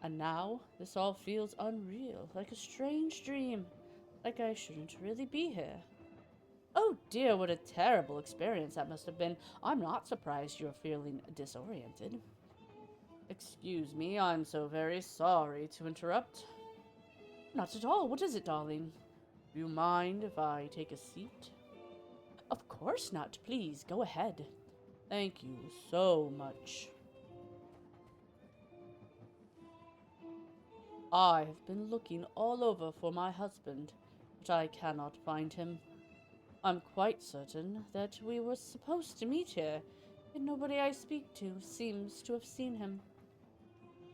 And now, this all feels unreal, like a strange dream, like I shouldn't really be here. Oh dear, what a terrible experience that must have been. I'm not surprised you're feeling disoriented. Excuse me, I'm so very sorry to interrupt. Not at all. What is it, darling? Do you mind if I take a seat? Of course not. Please, go ahead. Thank you so much. I have been looking all over for my husband, but I cannot find him. I'm quite certain that we were supposed to meet here, and nobody I speak to seems to have seen him.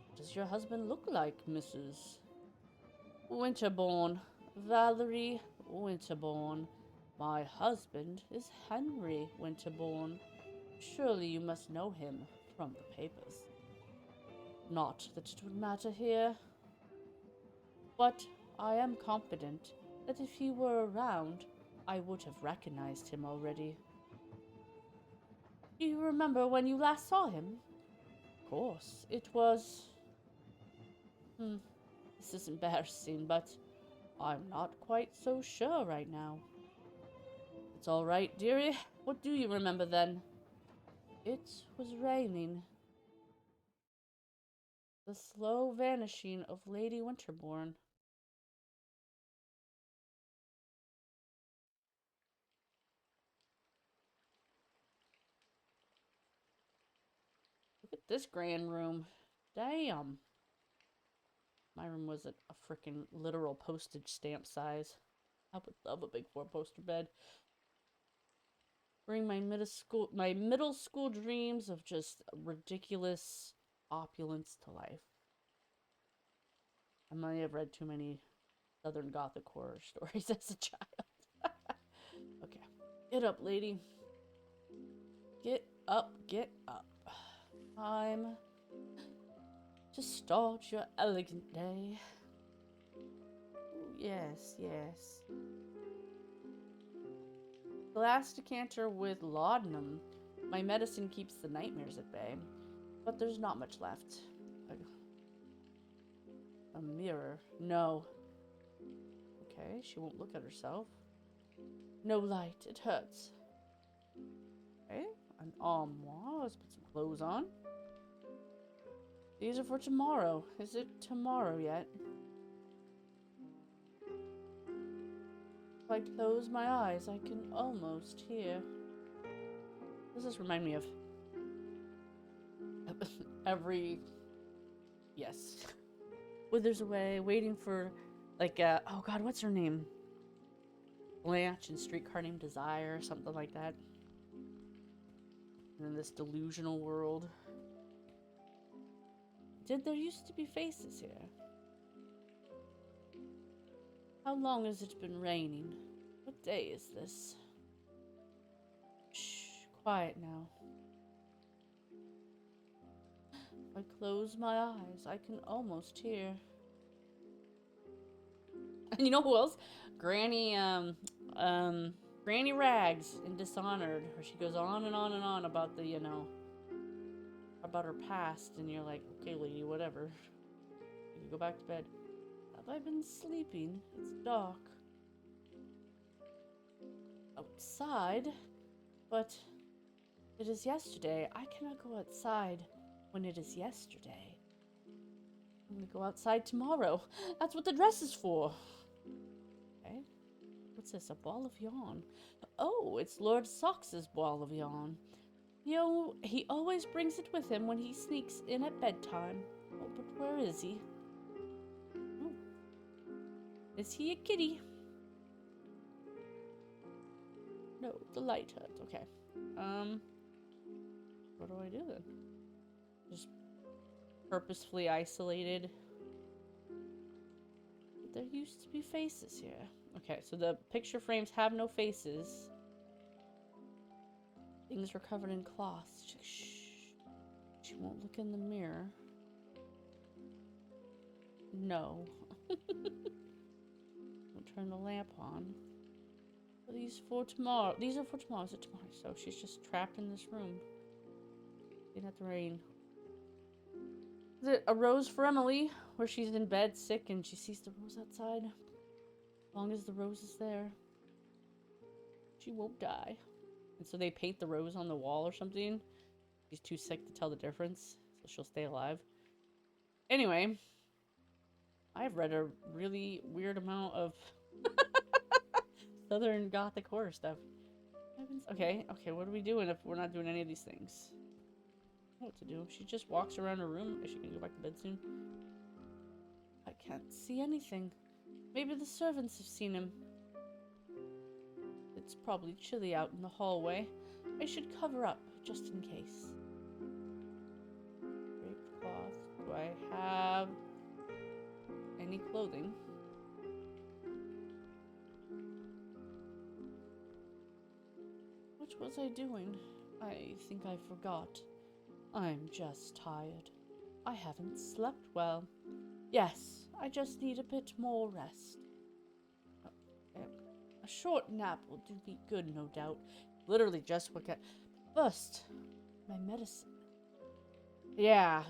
What does your husband look like, Mrs. Winterbourne? Valerie Winterbourne. My husband is Henry Winterbourne. Surely you must know him from the papers. Not that it would matter here, but I am confident that if he were around, I would have recognized him already. Do you remember when you last saw him? Of course, it was... this is embarrassing, but I'm not quite so sure right now. It's all right, dearie. What do you remember then? It was raining. The slow vanishing of Lady Winterbourne. Look at this grand room. Damn. My room was a freaking literal postage stamp size. I would love a big four-poster bed. Bring my middle school dreams of just ridiculous opulence to life. I might have read too many Southern Gothic horror stories as a child. Okay. Get up, lady. Get up, get up. Time to start your elegant day. Ooh, yes, yes. Glass decanter with laudanum. My medicine keeps the nightmares at bay. But there's not much left. A mirror. No. Okay, she won't look at herself. No light. It hurts. Okay, an armoire. Let's put some clothes on. These are for tomorrow. Is it tomorrow yet? If I close my eyes, I can almost hear. Does this remind me of every... Yes. Withers away, waiting for, like, oh god, what's her name? Blanche in Streetcar Named Desire, or something like that. And in this delusional world. Did there used to be faces here? How long has it been raining? What day is this? Shh, quiet now. If I close my eyes, I can almost hear. And you know who else? Granny Rags in Dishonored, where she goes on and on and on about the, you know, about her past, and you're like, okay, lady, whatever. You can go back to bed. Have I been sleeping? It's dark. Outside? But it is yesterday. I cannot go outside when it is yesterday. I'm gonna go outside tomorrow. That's what the dress is for. Okay. What's this? A ball of yarn. Oh, it's Lord Sox's ball of yarn. He always brings it with him when he sneaks in at bedtime. Oh, but where is he? Oh. Is he a kitty? No, the light hurts. Okay. What do I do then? Just purposefully isolated. But there used to be faces here. Okay, so the picture frames have no faces. Things were covered in cloth. Shh. She won't look in the mirror. No. We'll turn the lamp on. These for tomorrow. These are for tomorrow. Is it tomorrow? So she's just trapped in this room. Looking at the rain. Is it a rose for Emily, where she's in bed sick and she sees the rose outside? As long as the rose is there, she won't die. And so they paint the rose on the wall or something. She's too sick to tell the difference, so she'll stay alive. Anyway, I've read a really weird amount of Southern Gothic horror stuff. Okay, what are we doing if we're not doing any of these things? I don't know what to do. She just walks around her room. Is she gonna go back to bed soon? I can't see anything. Maybe the servants have seen him. It's probably chilly out in the hallway. I should cover up, just in case. Draped cloth. Do I have any clothing? What was I doing? I think I forgot. I'm just tired. I haven't slept well. Yes, I just need a bit more rest. A short nap will do me good, no doubt. Literally just what got... First, my medicine. Yeah.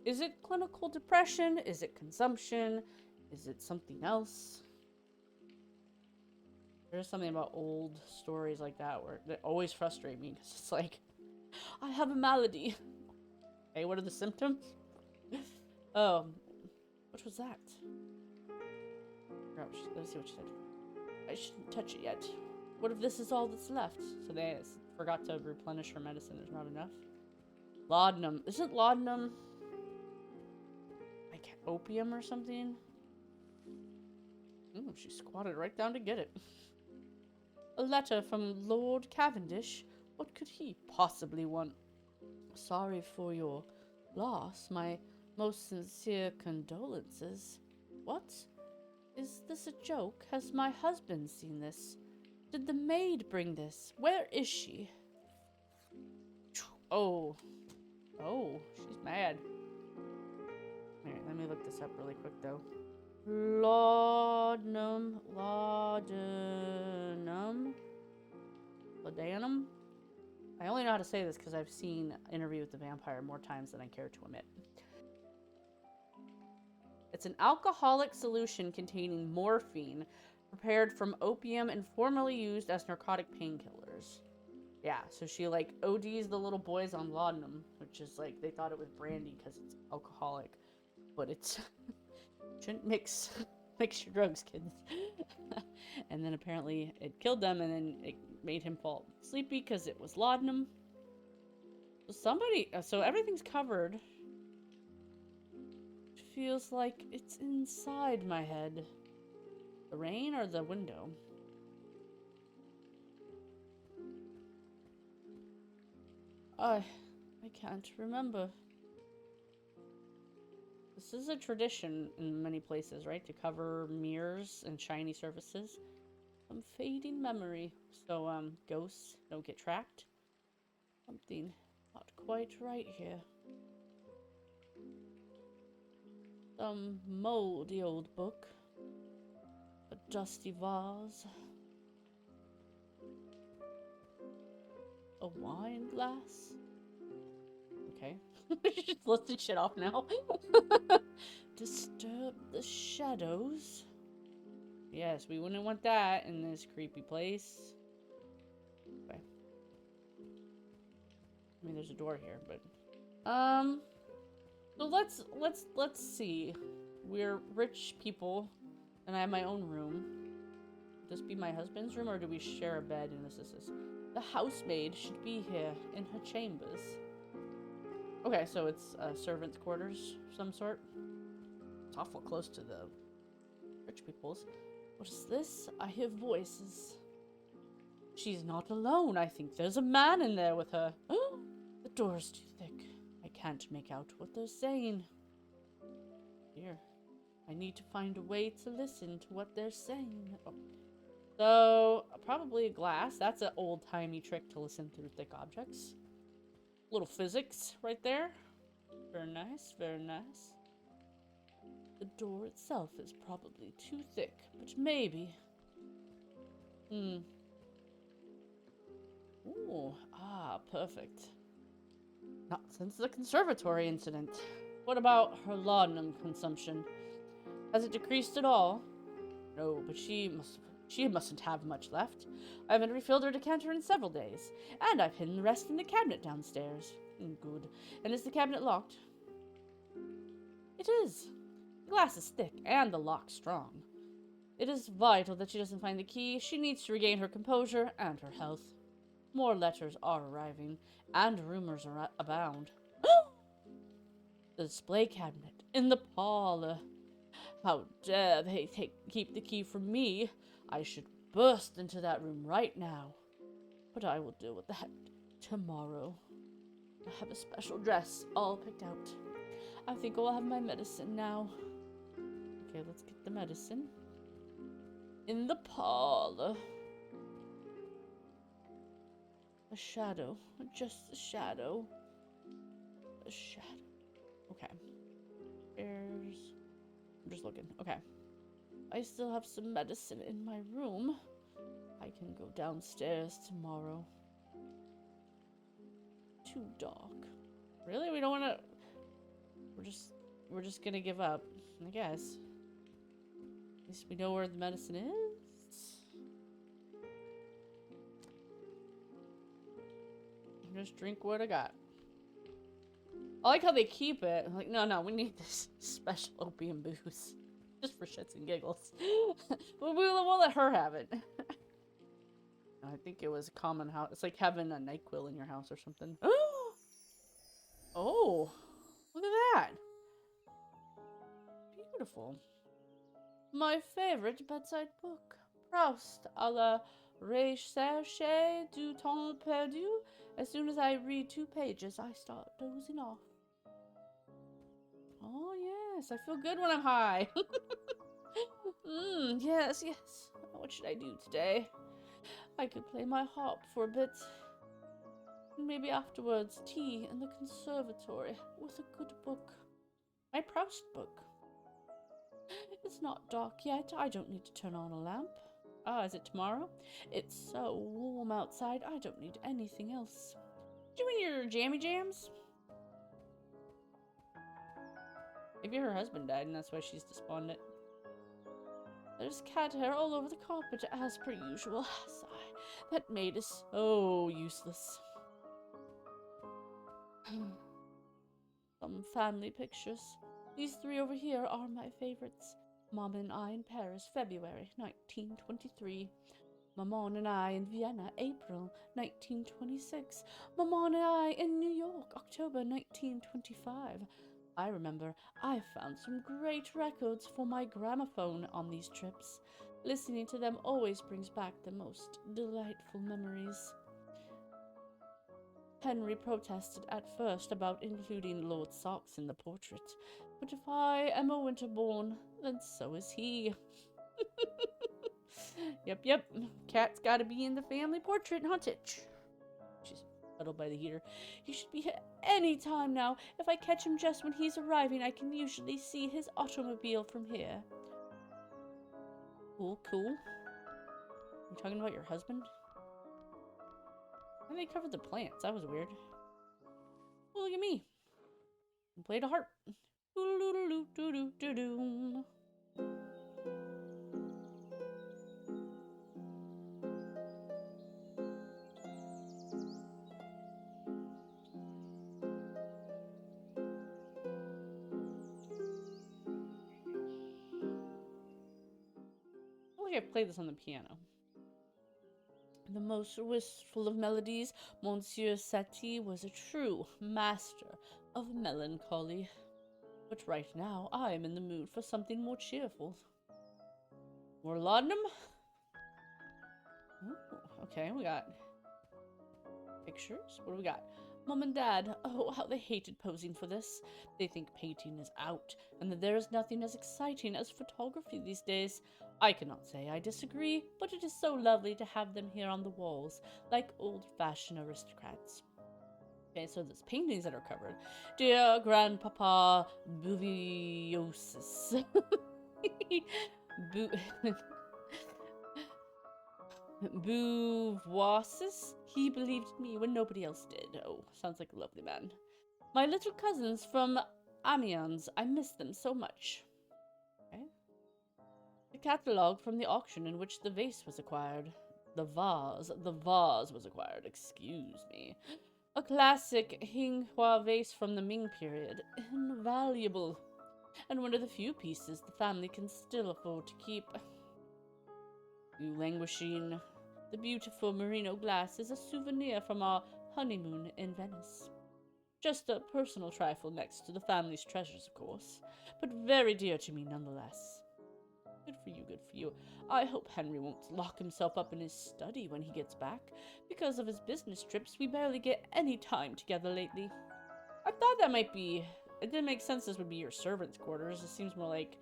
Is it clinical depression? Is it consumption? Is it something else? There's something about old stories like that where they always frustrate me because it's like, I have a malady. Hey, what are the symptoms? Oh, what was that? Let's see what she said. I shouldn't touch it yet. What if this is all that's left? So they forgot to replenish her medicine. There's not enough. Laudanum. Isn't laudanum like opium or something? Ooh, she squatted right down to get it. A letter from Lord Cavendish. What could he possibly want? Sorry for your loss. My most sincere condolences. What? Is this a joke? Has my husband seen this? Did the maid bring this? Where is she? Oh. Oh, she's mad. Alright, let me look this up really quick though. Laudanum. I only know how to say this because I've seen Interview with the Vampire more times than I care to admit. It's an alcoholic solution containing morphine, prepared from opium and formerly used as narcotic painkillers. Yeah, so she like ODs the little boys on laudanum, which is like, they thought it was brandy because it's alcoholic, but it's shouldn't mix your drugs, kids. And then apparently it killed them, and then it made him fall sleepy because it was laudanum. So everything's covered. It feels like it's inside my head. The rain or the window? I can't remember. This is a tradition in many places, right? To cover mirrors and shiny surfaces. Some fading memory. So, ghosts don't get tracked. Something not quite right here. Some moldy old book. A dusty vase. A wine glass. Okay. Just listed shit off now. Disturb the shadows. Yes, we wouldn't want that in this creepy place. Okay. I mean, there's a door here, but so let's see. We're rich people, and I have my own room. Would this be my husband's room, or do we share a bed? And this is the housemaid should be here in her chambers. Okay, so it's servants' quarters of some sort. It's awful close to the rich people's. What is this? I hear voices. She's not alone. I think there's a man in there with her. The door's too thick. I can't make out what they're saying. Here. I need to find a way to listen to what they're saying. Oh. So, probably a glass. That's an old-timey trick to listen through thick objects. Little physics right there. Very nice, very nice. The door itself is probably too thick, but maybe. Ooh, perfect. Not since the conservatory incident. What about her laudanum consumption? Has it decreased at all? No, but she mustn't have much left. I haven't refilled her decanter in several days, and I've hidden the rest in the cabinet downstairs. Good. And is the cabinet locked? It is. The glass is thick and the lock strong. It is vital that she doesn't find the key. She needs to regain her composure and her health. More letters are arriving, and rumors abound. The display cabinet in the parlor. How dare they keep the key from me? I should burst into that room right now. But I will deal with that tomorrow. I have a special dress all picked out. I think I'll have my medicine now. Okay, let's get the medicine. In the parlor. A shadow. Just a shadow. A shadow. Okay. I'm just looking. Okay. I still have some medicine in my room. I can go downstairs tomorrow. Too dark. Really? We don't want to... We're just gonna give up, I guess. At least we know where the medicine is. Just drink what I got. I like how they keep it. I'm like, no, we need this special opium booze. Just for shits and giggles. we'll let her have it. I think it was a common house. It's like having a NyQuil in your house or something. Oh, look at that. Beautiful. My favorite bedside book. Proust à la recherche du temps perdu. As soon as I read 2 pages, I start dozing off. Oh, yes. I feel good when I'm high. Yes. What should I do today? I could play my harp for a bit. Maybe afterwards, tea in the conservatory with a good book. My Proust book. It's not dark yet. I don't need to turn on a lamp. Ah, is it tomorrow? It's so warm outside. I don't need anything else. Do you mean your jammy jams? Maybe her husband died and that's why she's despondent. There's cat hair all over the carpet as per usual. Sigh. That maid is so useless. Some family pictures. These 3 over here are my favorites. Mom and I in Paris, February 1923. Maman and I in Vienna, April 1926. Maman and I in New York, October 1925. I remember I found some great records for my gramophone on these trips. Listening to them always brings back the most delightful memories. Henry protested at first about including Lord Socks in the portrait, but if I am a Winterbourne, then so is he. Yep. Cat's gotta be in the family portrait, huh, Titch? She's huddled by the heater. He should be here any time now. If I catch him just when he's arriving, I can usually see his automobile from here. Cool. You talking about your husband? Why did they cover the plants? That was weird. Oh, look at me. I played a harp. I think I played this on the piano. The most wistful of melodies, Monsieur Satie was a true master of melancholy. But right now, I am in the mood for something more cheerful. More laudanum? Ooh, okay, we got pictures. What do we got? Mom and Dad, oh, how they hated posing for this. They think painting is out, and that there is nothing as exciting as photography these days. I cannot say I disagree, but it is so lovely to have them here on the walls, like old-fashioned aristocrats. Okay, so there's paintings that are covered. Dear Grandpapa Bouviosis. Beauvoisis? He believed in me when nobody else did. Oh, sounds like a lovely man. My little cousins from Amiens. I miss them so much. Okay. The catalogue from the auction in which the vase was acquired. The vase was acquired, excuse me. A classic Hinghua vase from the Ming period. Invaluable. And one of the few pieces the family can still afford to keep. You languishing. The beautiful merino glass is a souvenir from our honeymoon in Venice. Just a personal trifle next to the family's treasures, of course, but very dear to me nonetheless. Good for you, good for you. I hope Henry won't lock himself up in his study when he gets back. Because of his business trips, we barely get any time together lately. I thought that might be... It didn't make sense this would be your servant's quarters. It seems more like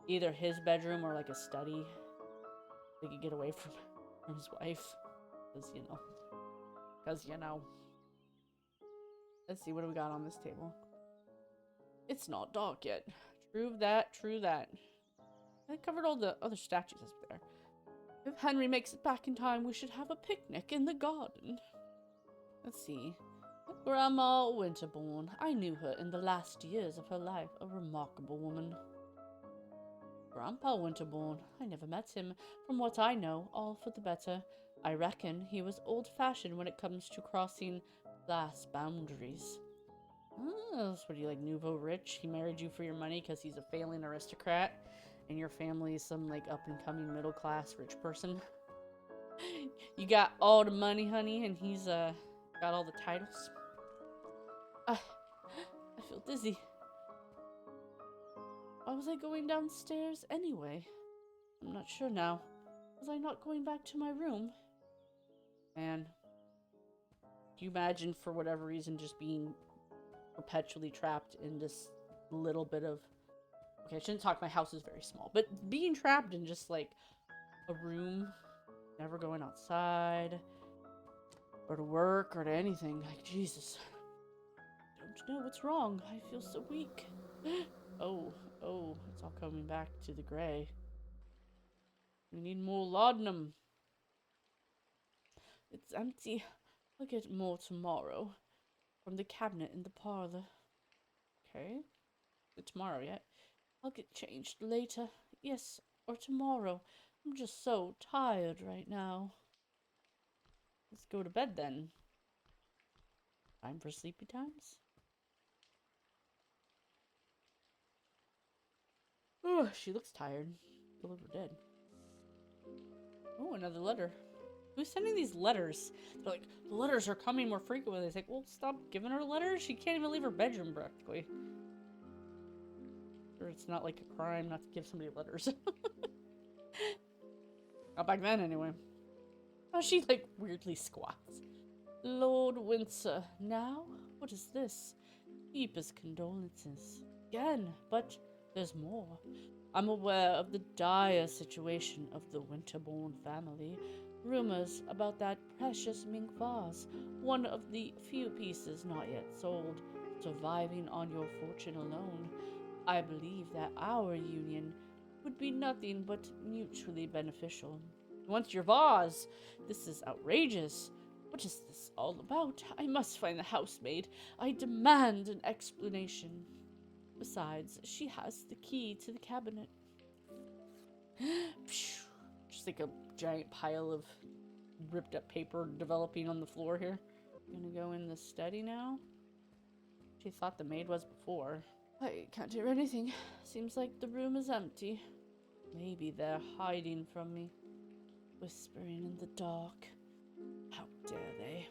either his bedroom or like a study. They could get away from his wife. Because, you know. Let's see, what do we got on this table? It's not dark yet. True that, true that. I covered all the other statues up there. If Henry makes it back in time, we should have a picnic in the garden. Let's see. Grandma Winterbourne. I knew her in the last years of her life. A remarkable woman. Grandpa Winterbourne. I never met him. From what I know, all for the better. I reckon he was old-fashioned when it comes to crossing class boundaries. Oh, so what, are you like nouveau rich? He married you for your money because he's a failing aristocrat, and your family is some like up-and-coming middle-class rich person. You got all the money, honey, and he's got all the titles. I feel dizzy. Why was I going downstairs anyway? I'm not sure now. Was I not going back to my room? Man. Do you imagine, for whatever reason, just being perpetually trapped in this little bit of... Okay, I shouldn't talk, my house is very small. But being trapped in just, like, a room, never going outside, or to work, or to anything. Like, Jesus. I don't know what's wrong. I feel so weak. Oh, it's all coming back to the gray. We need more laudanum. It's empty. I'll get more tomorrow. From the cabinet in the parlor. Okay. Is it tomorrow yet? I'll get changed later. Yes, or tomorrow. I'm just so tired right now. Let's go to bed then. Time for sleepy times. Oh, she looks tired. Feel like we're dead. Oh, another letter. Who's sending these letters? They're like, the letters are coming more frequently. It's like, well, stop giving her letters. She can't even leave her bedroom practically. Or it's not like a crime not to give somebody letters. Not back then, anyway. Oh, she like weirdly squats. Lord Windsor, now? What is this? Deepest condolences. Again, but there's more. I'm aware of the dire situation of the Winterbourne family. Rumors about that precious mink vase, one of the few pieces not yet sold, surviving on your fortune alone. I believe that our union would be nothing but mutually beneficial. Once your vase! This is outrageous. What is this all about? I must find the housemaid. I demand an explanation. Besides, she has the key to the cabinet. Just like a giant pile of ripped up paper developing on the floor here. Gonna go in the study now? She thought the maid was before. I can't hear anything. Seems like the room is empty. Maybe they're hiding from me. Whispering in the dark. How dare they?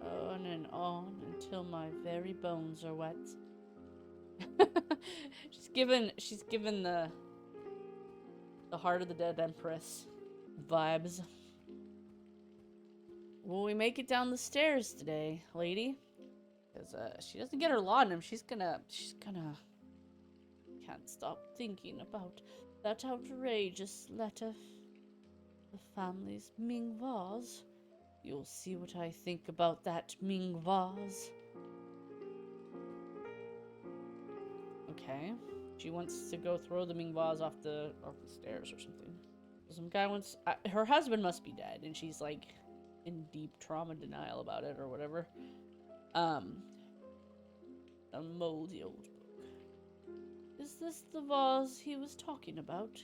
On and on until my very bones are wet. she's given the Heart of the Dead Empress vibes. Will we make it down the stairs today, lady? Because she doesn't get her laudanum. She's gonna can't stop thinking about that outrageous letter. The family's Ming vase. You'll see what I think about that Ming vase. Okay. She wants to go throw the Ming vase off the stairs or something. Some guy wants... her husband must be dead, and she's, like, in deep trauma denial about it or whatever. A moldy old book. Is this the vase he was talking about?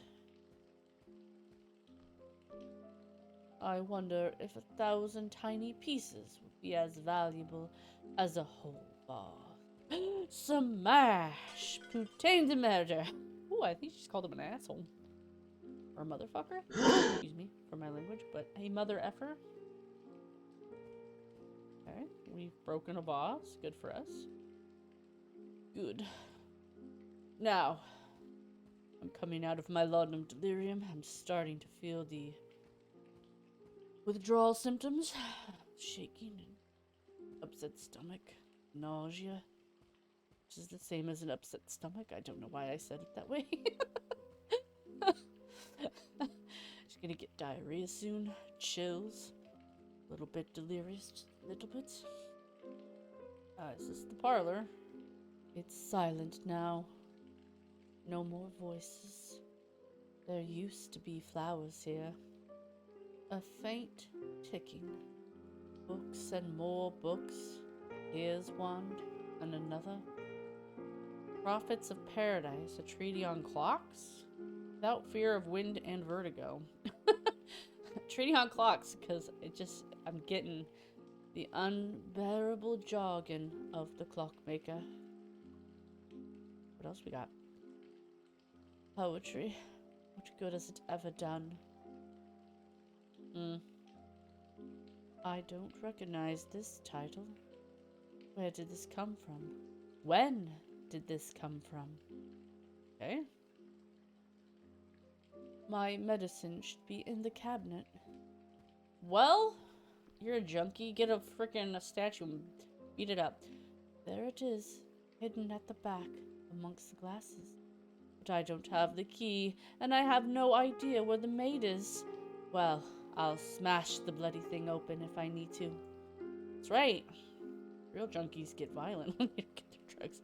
I wonder if 1,000 tiny pieces would be as valuable as a whole vase. Smash! Putain de murder! Ooh, I think she just called him an asshole. Or a motherfucker? Excuse me for my language, but a mother effer. Okay, we've broken a vase. Good for us. Good. Now, I'm coming out of my laudanum delirium. I'm starting to feel the withdrawal symptoms. Shaking and upset stomach. Nausea. Which is the same as an upset stomach. I don't know why I said it that way. Just gonna get diarrhea soon. Chills. A little bit delirious. Just a little bit. Is this the parlor? It's silent now. No more voices. There used to be flowers here. A faint ticking. Books and more books. Here's one and another. Prophets of Paradise, a treaty on clocks? Without fear of wind and vertigo. Treaty on clocks, because I'm getting the unbearable jogging of the clockmaker. What else we got? Poetry. What good has it ever done? I don't recognize this title. Where did this come from? When did this come from? Okay. My medicine should be in the cabinet. Well, you're a junkie. Get a frickin' statue and beat it up. There it is, hidden at the back amongst the glasses. But I don't have the key, and I have no idea where the maid is. Well, I'll smash the bloody thing open if I need to. That's right. Real junkies get violent when they get their drugs.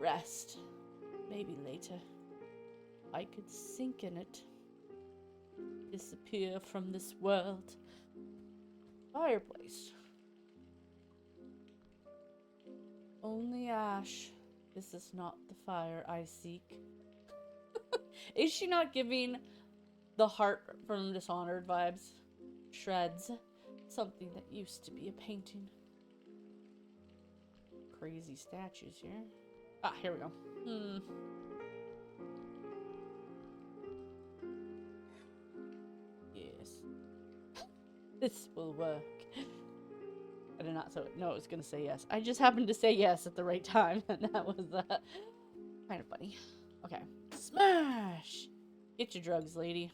Rest. Maybe later. I could sink in it. Disappear from this world. Fireplace. Only ash. This is not the fire I seek. Is she not giving the heart from Dishonored vibes? Shreds. Something that used to be a painting. Crazy statues here. Ah, here we go. Yes. This will work. I did not know it was going to say yes. I just happened to say yes at the right time, and that was kind of funny. Okay. Smash! Get your drugs, lady.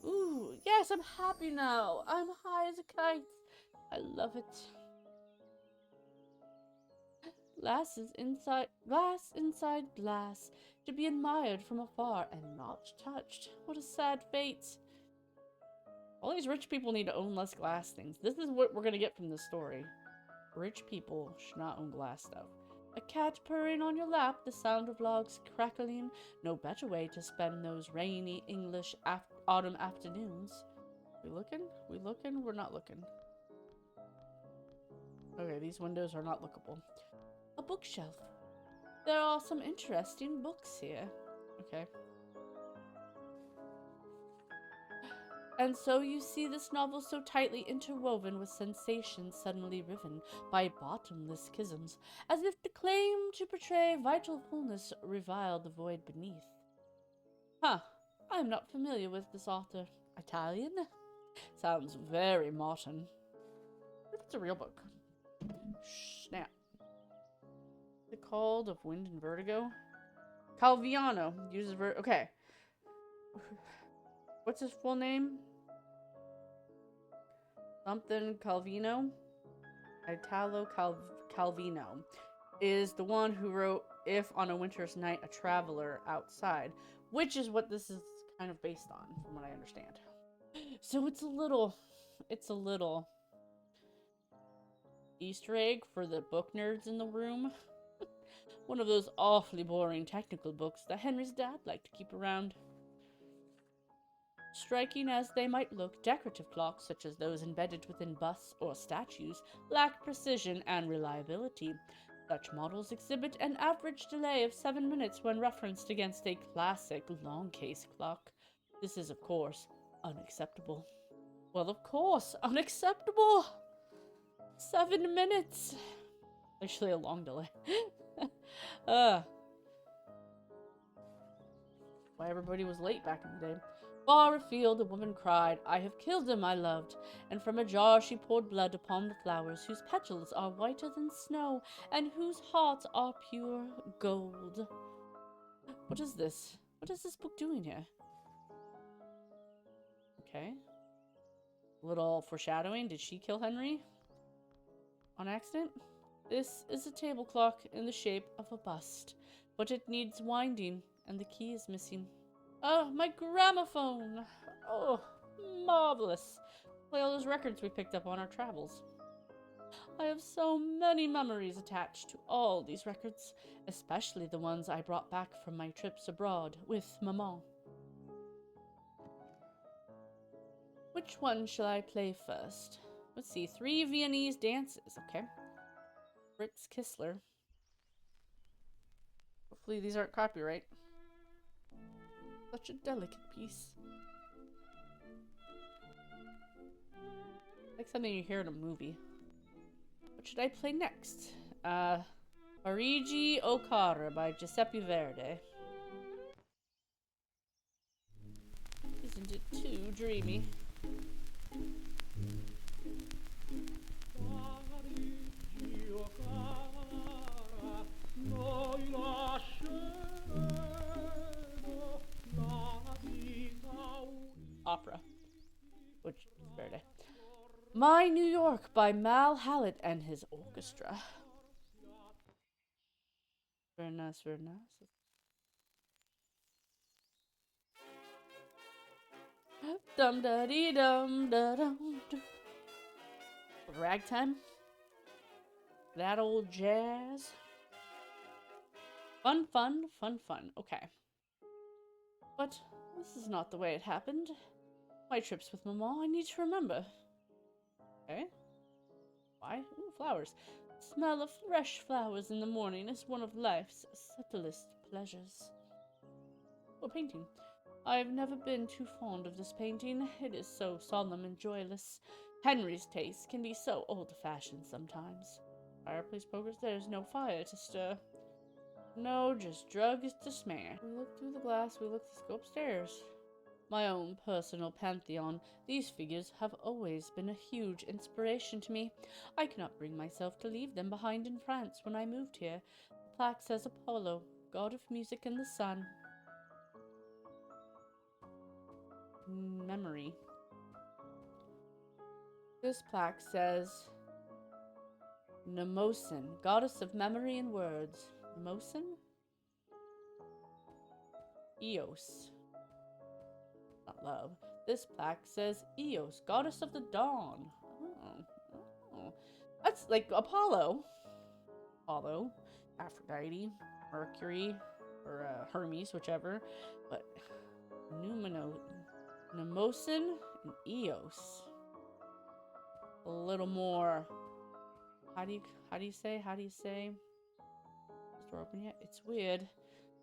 Ooh, yes, I'm happy now. I'm high as a kite. I love it. Glass inside glass, to be admired from afar and not touched. What a sad fate. All these rich people need to own less glass things. This is what we're gonna get from this story. Rich people should not own glass stuff. A cat purring on your lap, the sound of logs crackling. No better way to spend those rainy English autumn afternoons. We looking? We looking? We're not looking. Okay, these windows are not lookable. A bookshelf. There are some interesting books here. Okay. And so you see this novel so tightly interwoven with sensations suddenly riven by bottomless chasms, as if the claim to portray vital fullness reviled the void beneath. Huh. I am not familiar with this author. Italian? Sounds very modern. What if it's a real book? Snap. The Call of Wind and Vertigo? Calviano uses okay. What's his full name? Something Calvino? Italo Calvino is the one who wrote If on a Winter's Night a Traveler Outside, which is what this is kind of based on, from what I understand. So it's a little Easter egg for the book nerds in the room. One of those awfully boring technical books that Henry's dad liked to keep around. Striking as they might look, decorative clocks, such as those embedded within busts or statues, lack precision and reliability. Such models exhibit an average delay of 7 minutes when referenced against a classic long case clock. This is, of course, unacceptable. Well, of course, unacceptable! 7 minutes! Actually, a long delay. Why everybody was late back in the day. Far afield, a woman cried, I have killed him I loved, and from a jar she poured blood upon the flowers, whose petals are whiter than snow, and whose hearts are pure gold. What is this? What is this book doing here? Okay. Little foreshadowing. Did she kill Henry? On accident? This is a table clock in the shape of a bust, but it needs winding, and the key is missing. Oh, my gramophone! Oh, marvelous. Play all those records we picked up on our travels. I have so many memories attached to all these records, especially the ones I brought back from my trips abroad with Maman. Which one shall I play first? Let's see, 3 Viennese dances, okay. Fritz Kissler. Hopefully these aren't copyright. Such a delicate piece. Like something you hear in a movie. What should I play next? Parigi o Cara by Giuseppe Verdi. Isn't it too dreamy? Opera, which is Verdi. My New York by Mal Hallett and his orchestra. Very nice, very nice. Dum da dee dum da dum. Ragtime. That old jazz. Fun, fun, fun, fun. Okay. But this is not the way it happened. My trips with Maman, I need to remember. Okay. Why? Ooh, flowers. The smell of fresh flowers in the morning is one of life's subtlest pleasures. Oh, painting. I've never been too fond of this painting. It is so solemn and joyless. Henry's taste can be so old-fashioned sometimes. Fireplace pokers, there's no fire to stir. No, just drugs to smear. We look through the glass, let's go upstairs. My own personal pantheon, these figures have always been a huge inspiration to me. I cannot bring myself to leave them behind in France when I moved here. The plaque says Apollo, god of music and the sun. Memory. This plaque says Mnemosyne, goddess of memory and words. Mnemosyne? Eos. Not love. This plaque says Eos, goddess of the dawn. Oh. That's like Apollo, Aphrodite, Mercury, or Hermes, whichever. But Mnemosyne and Eos. A little more. How do you say? Is the door open yet? It's weird.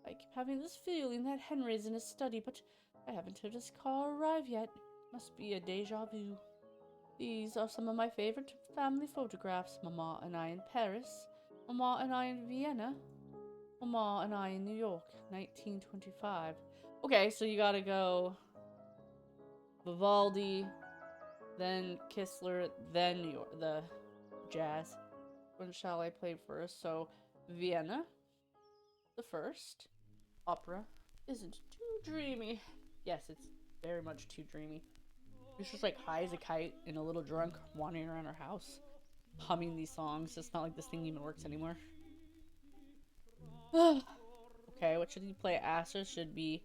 I keep having this feeling that Henry's in his study, but I haven't heard his car arrive yet. Must be a deja vu. These are some of my favorite family photographs. Mama and I in Paris. Mama and I in Vienna. Mama and I in New York, 1925. Okay, so you gotta go Vivaldi, then Kissler, then New York, the jazz. When shall I play first? So, Vienna, the first. Opera isn't too dreamy. Yes, it's very much too dreamy. It's just like high as a kite and a little drunk, wandering around our house, humming these songs. It's not like this thing even works anymore. Okay, what should he play? Asser should be...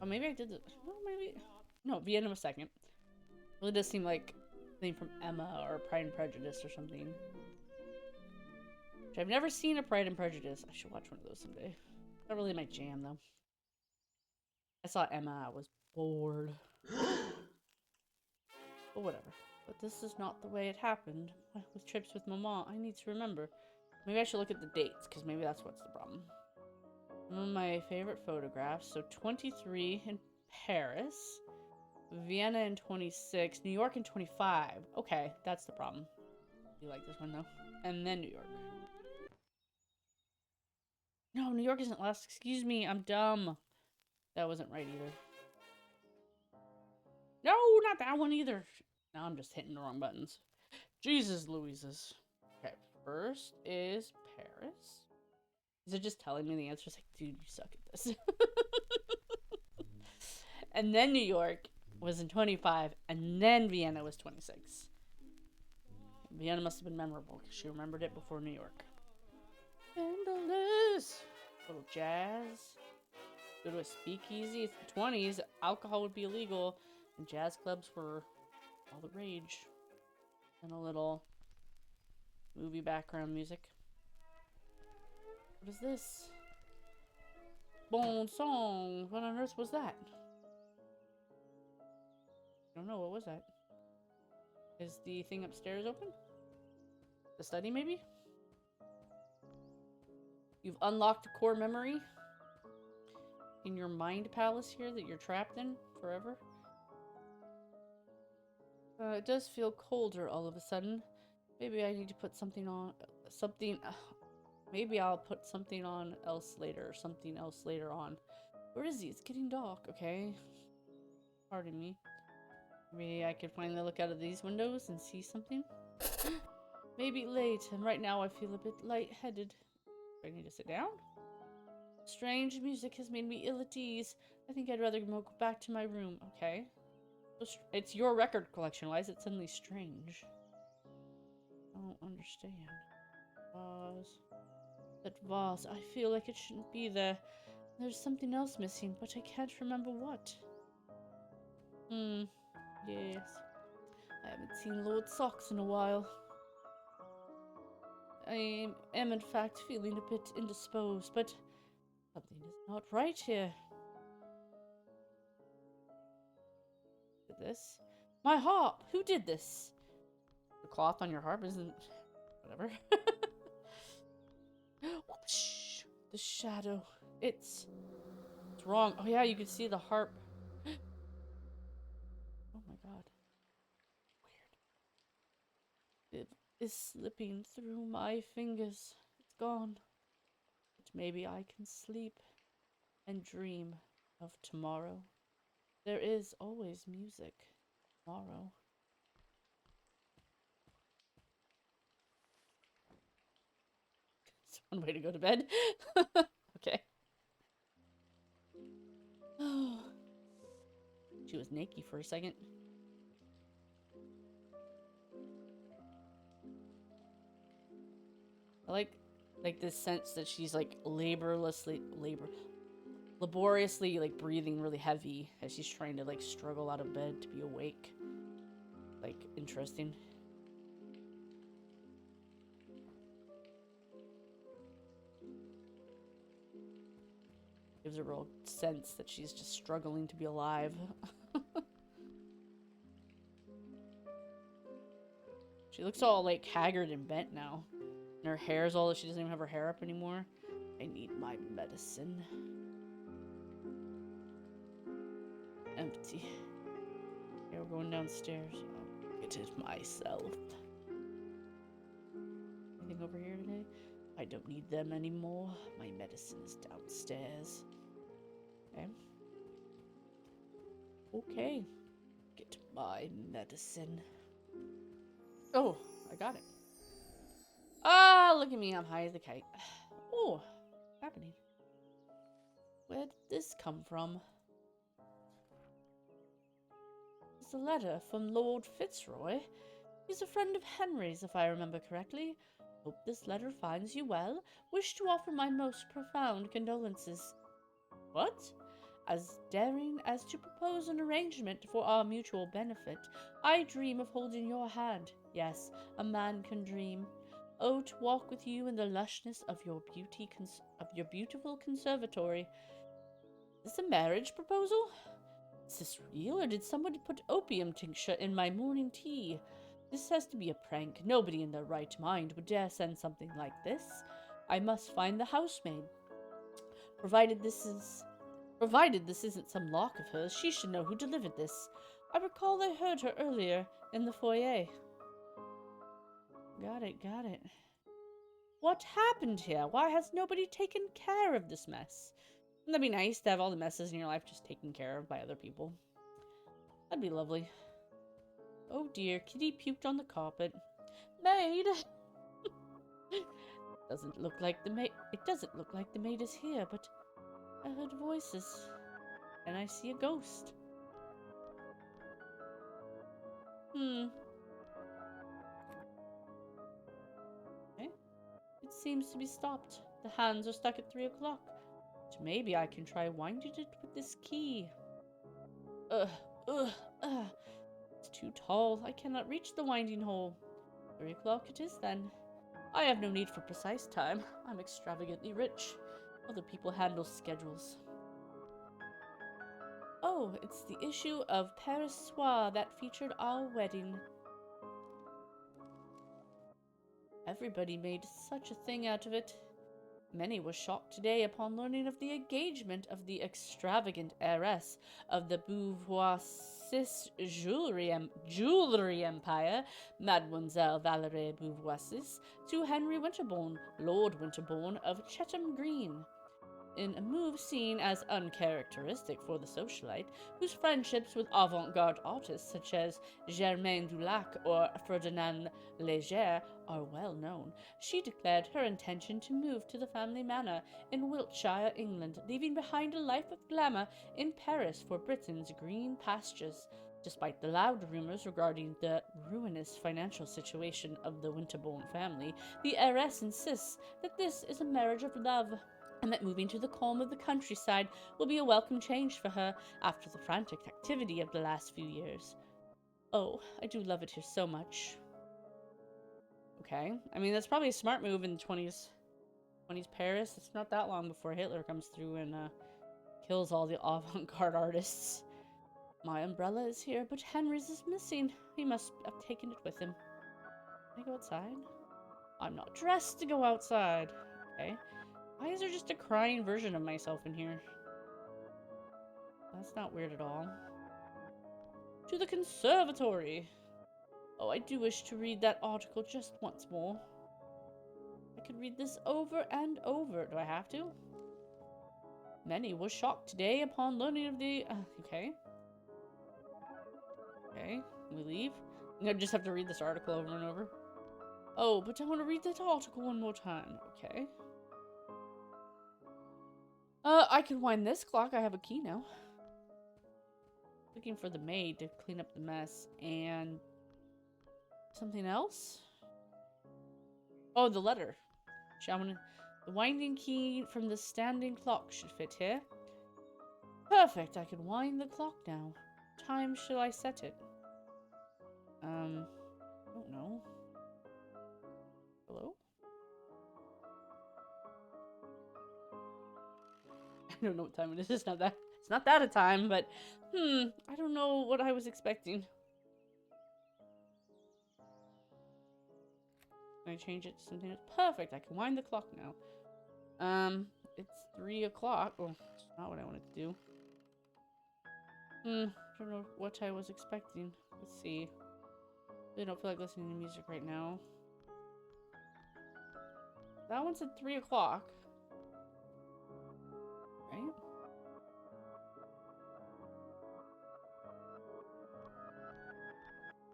Oh, maybe I did this. No, maybe... No, Vienna was second. Really does seem like something from Emma or Pride and Prejudice or something. Which I've never seen a Pride and Prejudice. I should watch one of those someday. Not really my jam, though. I saw Emma, I was bored. But whatever. But this is not the way it happened. With trips with Mama, I need to remember. Maybe I should look at the dates, because maybe that's what's the problem. Some of my favorite photographs. So 23 in Paris. Vienna in 26. New York in 25. Okay, that's the problem. You like this one, though? And then New York. No, New York isn't last. Excuse me, I'm dumb. That wasn't right either. No, not that one either. Now I'm just hitting the wrong buttons. Jesus Louises. Okay, first is Paris. Is it just telling me the answer? It's like, dude, you suck at this. And then New York was in 25, and then Vienna was 26. Vienna must have been memorable because she remembered it before New York. Endless. Little jazz. Go to a speakeasy. It's the 20s. Alcohol would be illegal, and jazz clubs were all the rage. And a little movie background music. What is this? Bon song. What on earth was that? I don't know. What was that? Is the thing upstairs open? The study, maybe? You've unlocked a core memory in your mind palace here that you're trapped in forever. It does feel colder all of a sudden. Maybe I need to put something on. Maybe I'll put something on else later, or something else later on. Where is he? It's getting dark. Okay. Pardon me. Maybe I could finally look out of these windows and see something. Maybe late, and right now I feel a bit lightheaded. Do I need to sit down? Strange music has made me ill at ease. I think I'd rather go back to my room. Okay. It's your record collection. Why is it suddenly strange? I don't understand. Vase. That vase. I feel like it shouldn't be there. There's something else missing, but I can't remember what. Yes. I haven't seen Lord Socks in a while. I am in fact feeling a bit indisposed, but something is not right here. Did this? My harp! Who did this? The cloth on your harp isn't... whatever. Whoosh! The shadow. It's wrong. Oh yeah, you can see the harp. Oh my god. Weird. It is slipping through my fingers. It's gone. But maybe I can sleep and dream of tomorrow. There is always music tomorrow. It's one way to go to bed. Okay. She was naked for a second. I like this sense that she's like laboriously like breathing really heavy as she's trying to like struggle out of bed to be awake. Like, interesting. Gives a real sense that she's just struggling to be alive. She looks all like haggard and bent now. And her hair's all, she doesn't even have her hair up anymore. I need my medicine. Empty. Okay, we're going downstairs. I'll get it myself. Anything over here today? I don't need them anymore. My medicine is downstairs. Okay. Okay. Get my medicine. Oh, I got it. Ah, look at me. I'm high as a kite. Oh, what's happening? Where did this come from? It's a letter from Lord Fitzroy. He's a friend of Henry's, if I remember correctly. Hope this letter finds you well. Wish to offer my most profound condolences. What? As daring as to propose an arrangement for our mutual benefit. I dream of holding your hand. Yes, a man can dream. Oh, to walk with you in the lushness of your beautiful conservatory. Is this a marriage proposal? Is this real, or did somebody put opium tincture in my morning tea? This has to be a prank. Nobody in their right mind would dare send something like this. I must find the housemaid. Provided this isn't some lock of hers, she should know who delivered this. I recall I heard her earlier in the foyer. Got it, got it. What happened here? Why has nobody taken care of this mess? Wouldn't that be nice to have all the messes in your life just taken care of by other people? That'd be lovely. Oh dear, Kitty puked on the carpet. Maid! It doesn't look like the maid is here, but I heard voices, and I see a ghost. Okay. It seems to be stopped. The hands are stuck at 3 o'clock. But maybe I can try winding it with this key. It's too tall. I cannot reach the winding hole. 3 o'clock it is then. I have no need for precise time. I'm extravagantly rich. Other people handle schedules. Oh, it's the issue of Paris Soir that featured our wedding. Everybody made such a thing out of it. Many were shocked today upon learning of the engagement of the extravagant heiress of the Beauvoisis jewelry empire, Mademoiselle Valerie Beauvoisis, to Henry Winterbourne, Lord Winterbourne of Chetham Green. In a move seen as uncharacteristic for the socialite, whose friendships with avant-garde artists such as Germain Dulac or Ferdinand Léger are well known, she declared her intention to move to the family manor in Wiltshire, England, leaving behind a life of glamour in Paris for Britain's green pastures. Despite the loud rumors regarding the ruinous financial situation of the Winterbourne family, the heiress insists that this is a marriage of love, and that moving to the calm of the countryside will be a welcome change for her after the frantic activity of the last few years. Oh, I do love it here so much. Okay, I mean, that's probably a smart move in the 20s Paris. It's not that long before Hitler comes through and kills all the avant-garde artists. My umbrella is here, but Henry's is missing. He must have taken it with him. Can I go outside? I'm not dressed to go outside. Okay. Why is there just a crying version of myself in here? That's not weird at all. To the conservatory! Oh, I do wish to read that article just once more. I could read this over and over. Do I have to? Many were shocked today upon learning of the... okay. Okay, we leave. I just have to read this article over and over. Oh, but I want to read that article one more time. Okay. I can wind this clock. I have a key now. Looking for the maid to clean up the mess. And... something else? Oh, the letter. The winding key from the standing clock should fit here. Perfect. I can wind the clock now. What time shall I set it? I don't know. Hello? I don't know what time it is. It's not that a time, but I don't know what I was expecting. Can I change it to something else? Perfect. I can wind the clock now. It's 3 o'clock. Oh, it's not what I wanted to do. I don't know what I was expecting. Let's see. I don't feel like listening to music right now. That one said 3 o'clock. Right?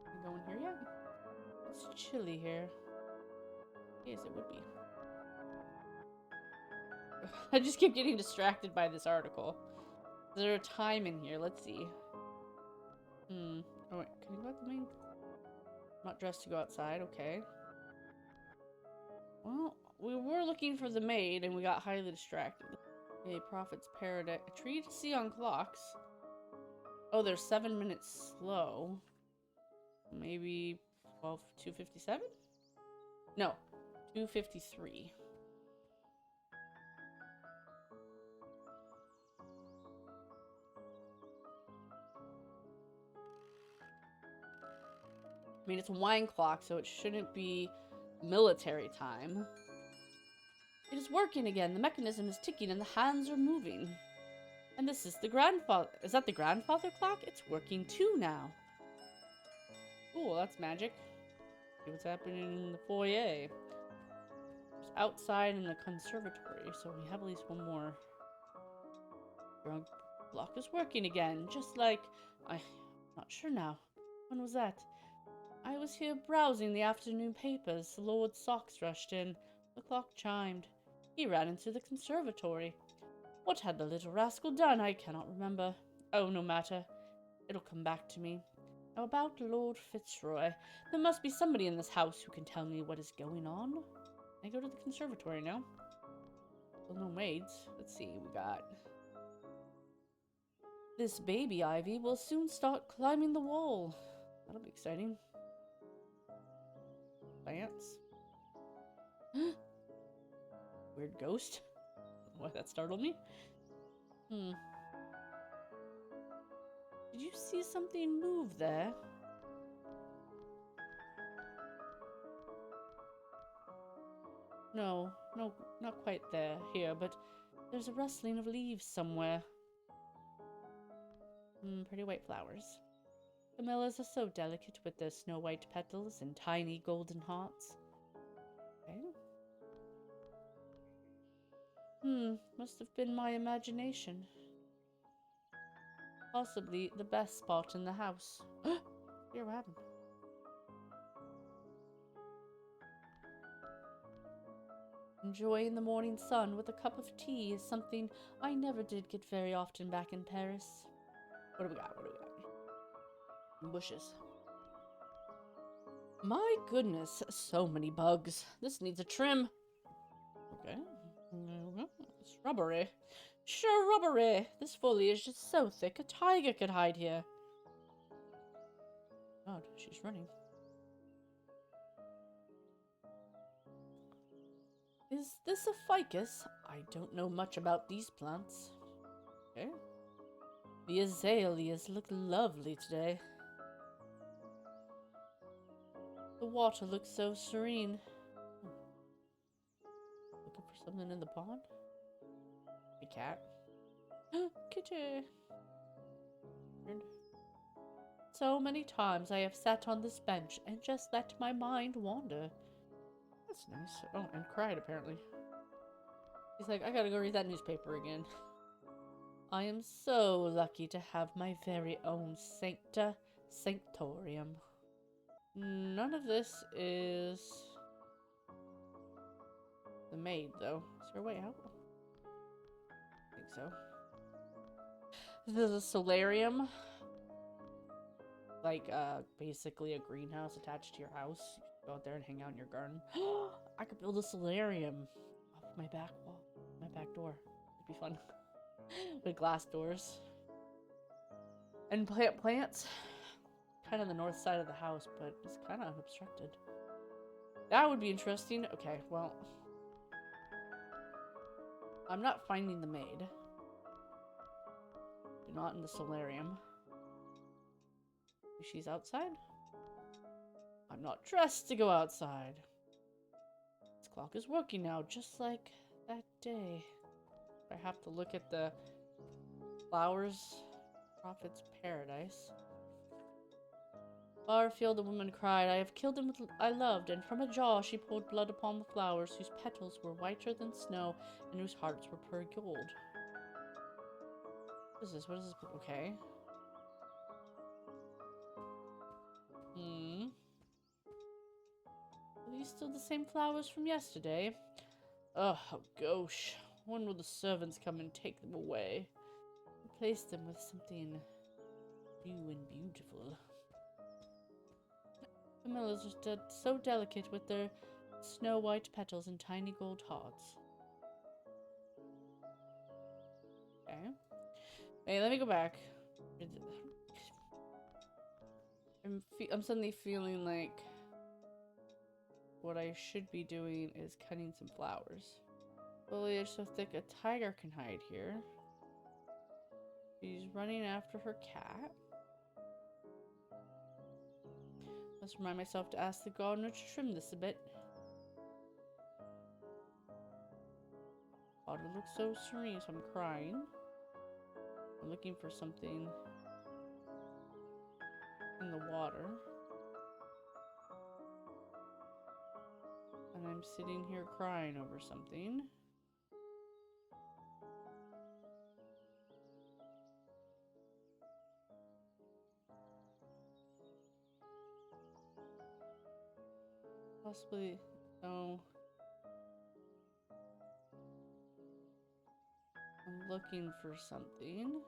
Can I go in here yet? It's chilly here. Yes, it would be. I just keep getting distracted by this article. Is there a time in here? Let's see. Oh wait, can I go out the main? Not dressed to go outside, okay. Well, we were looking for the maid and we got highly distracted. A prophet's paradise. A tree to see on clocks. Oh, they're 7 minutes slow. Maybe 2:57? No, 2:53. I mean, it's a wine clock, so it shouldn't be military time. It is working again. The mechanism is ticking and the hands are moving. And this is the grandfather. Is that the grandfather clock? It's working too now. Cool, that's magic. See what's happening in the foyer. There's outside in the conservatory, so we have at least one more. Drug clock is working again, just like I'm not sure now. When was that? I was here browsing the afternoon papers. Lord Socks rushed in. The clock chimed. He ran into the conservatory. What had the little rascal done? I cannot remember. Oh, no matter. It'll come back to me. Now about Lord Fitzroy. There must be somebody in this house who can tell me what is going on. Can I go to the conservatory now? Well, no maids. Let's see, we got... This baby ivy will soon start climbing the wall. That'll be exciting. Plants. Weird ghost. Why that startled me. Did you see something move there? No, not quite there, here, but there's a rustling of leaves somewhere. Pretty white flowers. Camellias are so delicate with their snow-white petals and tiny golden hearts. Okay. Must have been my imagination. Possibly the best spot in the house. Here, what happened? Enjoying the morning sun with a cup of tea is something I never did get very often back in Paris. What do we got? Bushes. My goodness, so many bugs. This needs a trim. Okay. Shrubbery. Shrubbery! This foliage is so thick a tiger could hide here. God, she's running. Is this a ficus? I don't know much about these plants. Okay. The azaleas look lovely today. The water looks so serene. Looking for something in the pond? A cat. Kitty. So many times I have sat on this bench and just let my mind wander. That's nice. Oh, and cried apparently. He's like, I gotta go read that newspaper again. I am so lucky to have my very own sanctorium. None of this is the maid, though. Is there a way out? I think so. There's a solarium. Like, basically a greenhouse attached to your house. You can go out there and hang out in your garden. I could build a solarium off my back wall. My back door. It'd be fun. With glass doors. And plants. Kind of the north side of the house, but it's kind of unobstructed. That would be interesting. Okay, well. I'm not finding the maid. Not in the solarium. She's outside? I'm not dressed to go outside. This clock is working now, just like that day. I have to look at the flowers. Prophet's paradise. Barfield, the woman cried, I have killed him I loved, and from a jaw she poured blood upon the flowers, whose petals were whiter than snow, and whose hearts were pure gold. What is this? What is this? Okay. Are these still the same flowers from yesterday? Oh, gosh. When will the servants come and take them away? Replace them with something new and beautiful. Camellias are so delicate with their snow-white petals and tiny gold hearts. Okay. Hey, let me go back. I'm suddenly feeling like what I should be doing is cutting some flowers. Foliage so thick a tiger can hide here. She's running after her cat. A Must remind myself to ask the gardener to trim this a bit. God, it looks so serene, so I'm crying. I'm looking for something in the water. And I'm sitting here crying over something. Possibly, no. I'm looking for something.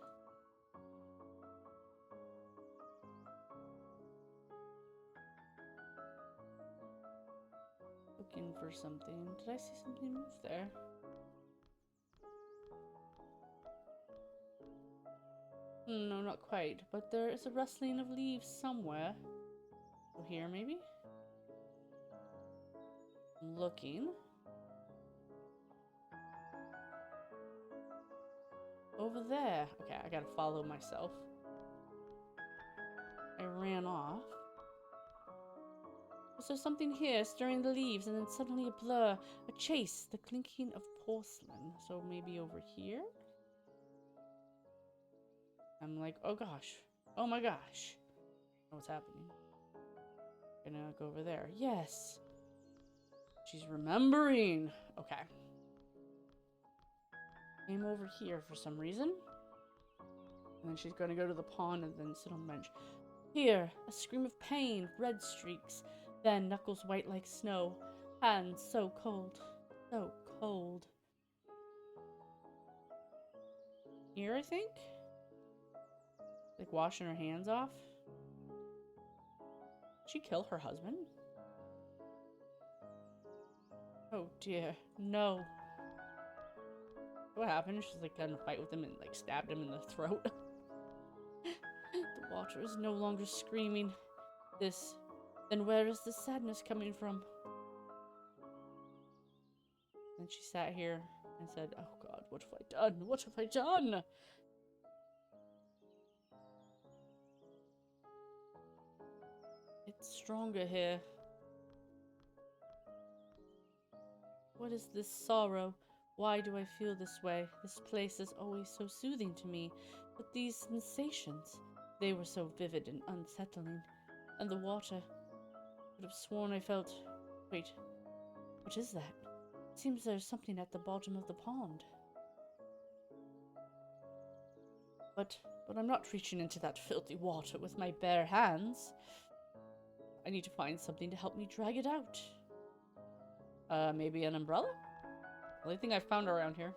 Looking for something. Did I see something move there? No, not quite. But there is a rustling of leaves somewhere. Oh, here, maybe? I'm looking. Over there. Okay, I gotta follow myself. I ran off. Was there something here, stirring the leaves, and then suddenly a blur, a chase, the clinking of porcelain. So maybe over here? I'm like, oh gosh. Oh my gosh. What's happening? Gonna go over there. Yes. She's remembering. Okay. Came over here for some reason. And then she's gonna go to the pond and then sit on the bench. Here, a scream of pain, red streaks. Then knuckles white like snow. Hands so cold. So cold. Here, I think? Like washing her hands off? Did she kill her husband? Oh dear, no. What happened? She's like got in a fight with him and like stabbed him in the throat. The water is no longer screaming. Then where is the sadness coming from? And she sat here and said, oh God, what have I done? What have I done? It's stronger here. What is this sorrow? Why do I feel this way? This place is always so soothing to me. But these sensations, they were so vivid and unsettling. And the water, I could have sworn I felt... Wait, what is that? It seems there's something at the bottom of the pond. But I'm not reaching into that filthy water with my bare hands. I need to find something to help me drag it out. Maybe an umbrella? Only thing I've found around here.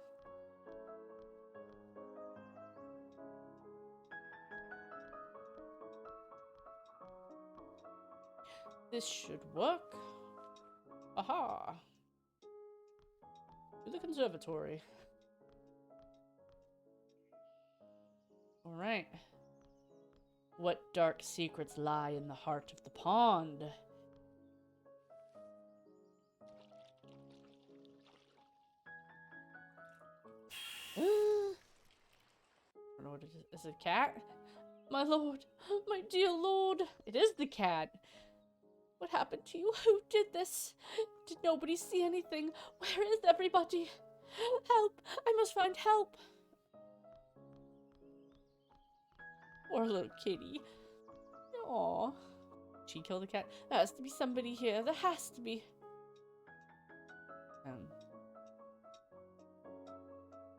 This should work. Aha! To the conservatory. Alright. What dark secrets lie in the heart of the pond? I don't know what it is. Is it a cat? My lord, my dear lord. It is the cat. What happened to you? Who did this? Did nobody see anything? Where is everybody? Help! I must find help. Poor little kitty. Aw. She killed the cat. There has to be somebody here. There has to be.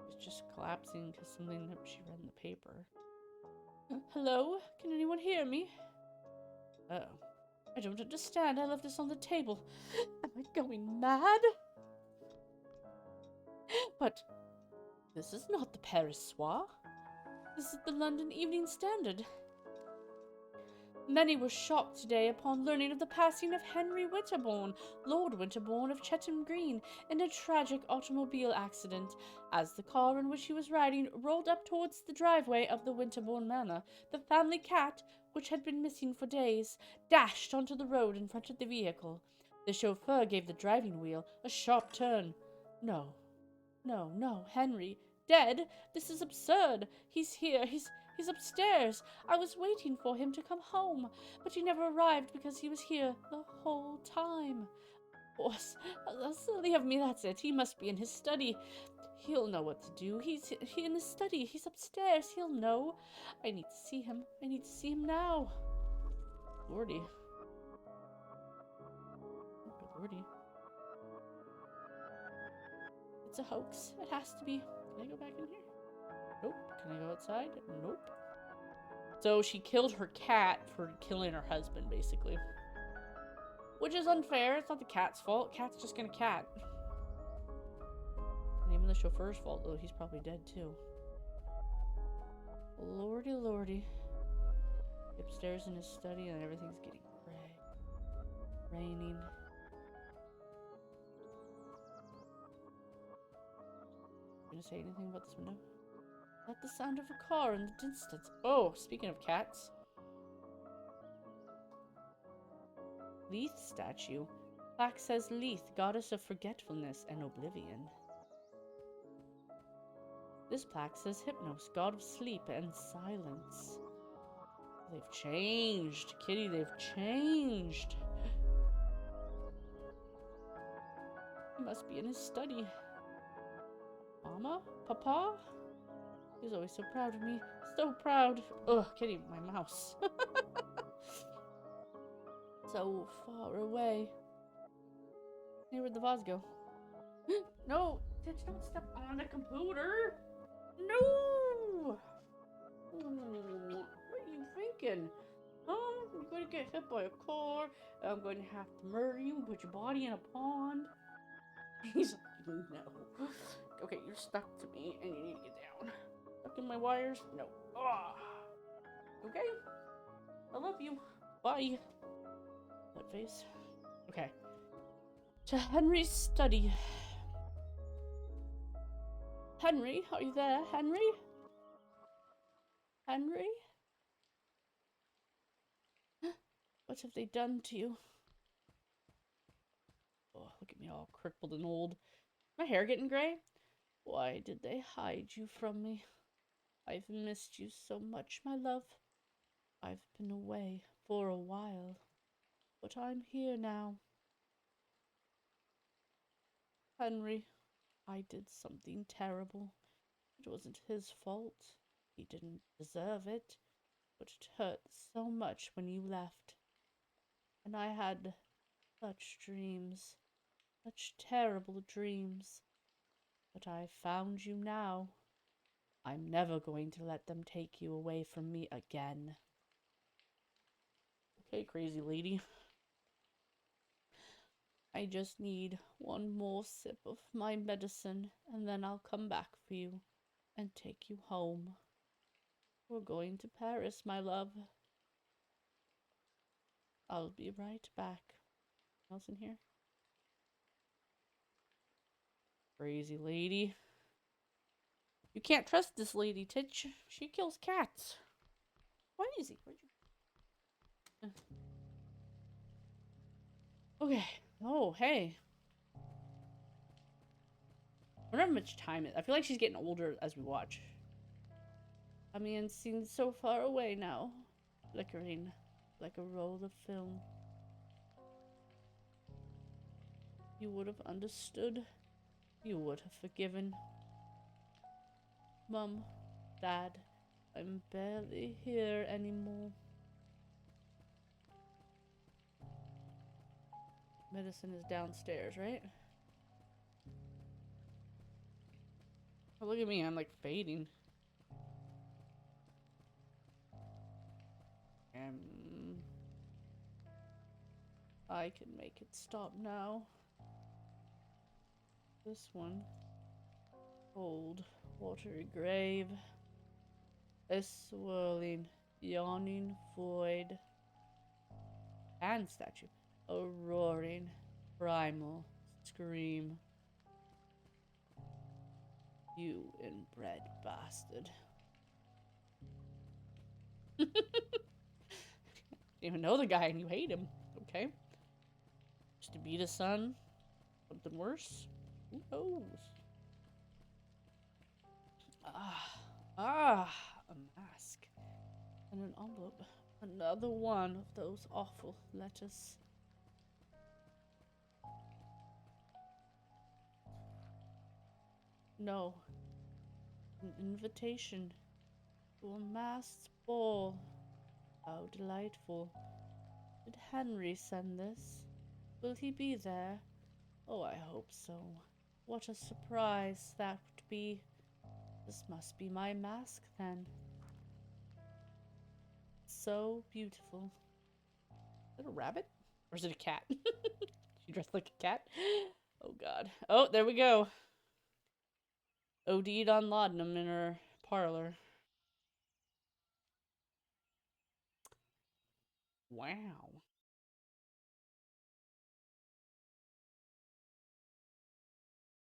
It's just collapsing because something that she read in the paper. Hello? Can anyone hear me? Uh-oh. I don't understand. I left this on the table. Am I going mad? But this is not the Paris Soir. This is the London Evening Standard. Many were shocked today upon learning of the passing of Henry Winterbourne, Lord Winterbourne of Chetham Green, in a tragic automobile accident. As the car in which he was riding rolled up towards the driveway of the Winterbourne Manor, the family cat, which had been missing for days, dashed onto the road in front of the vehicle. The chauffeur gave the driving wheel a sharp turn. No, Henry. Dead? This is absurd. He's here. He's upstairs. I was waiting for him to come home, but he never arrived because he was here the whole time. Boss, silly of me, that's it. He must be in his study. He'll know what to do. He's in his study. He's upstairs. He'll know. I need to see him. I need to see him now. Lordy. Good lordy. It's a hoax. It has to be. Can I go back in here? Nope. Can I go outside? Nope. So she killed her cat for killing her husband, basically. Which is unfair. It's not the cat's fault. Cat's just gonna cat. Not even the chauffeur's fault, though. He's probably dead, too. Lordy, lordy. Upstairs in his study and everything's getting gray. Raining. Gonna say anything about this window? Not the sound of a car in the distance. Oh, speaking of cats. Leith statue. Plaque says Leith, goddess of forgetfulness and oblivion. This plaque says Hypnos, god of sleep and silence. They've changed, Kitty, they've changed. He must be in his study. Mama? Papa? He's always so proud of me. So proud. Ugh, Kitty, my mouse. So far away. Hey, where'd the vase go? No! Titch, don't step on the computer! No! What are you thinking? Huh? You're going to get hit by a car. I'm going to have to murder you and put your body in a pond. He's like, no. Okay, you're stuck to me and you need to get down. Stuck in my wires? No. Ah. Okay? I love you. Bye. What face? Okay. To Henry's study. Henry, are you there? Henry? Henry? What have they done to you? Oh, look at me all crippled and old. My hair getting gray? Why did they hide you from me? I've missed you so much, my love. I've been away for a while, but I'm here now. Henry, I did something terrible. It wasn't his fault. He didn't deserve it, but it hurt so much when you left. And I had such dreams, such terrible dreams. But I found you now. I'm never going to let them take you away from me again. Okay, crazy lady. I just need one more sip of my medicine, and then I'll come back for you and take you home. We're going to Paris, my love. I'll be right back. Else in here? Crazy lady. You can't trust this lady, Titch. She kills cats. Crazy. Where'd you... Okay. Oh, hey. I wonder how much time I feel like she's getting older as we watch. I mean, seems so far away now. Flickering like a roll of film. You would have understood. You would have forgiven. Mum, Dad, I'm barely here anymore. Medicine is downstairs, right? Oh, look at me, I'm like fading. I can make it stop now. This one. Old, watery grave. A swirling, yawning void. And statue. A roaring, primal scream. You inbred bastard. You even know the guy and you hate him. Okay. Just to beat his son. Something worse. Who knows? A mask. And an envelope. Another one of those awful letters. No. An invitation to a masked ball. How delightful. Did Henry send this? Will he be there? Oh, I hope so. What a surprise that would be. This must be my mask then. So beautiful. Is it a rabbit? Or is it a cat? She dressed like a cat? Oh god. Oh, there we go. OD'd on laudanum in her parlor. Wow.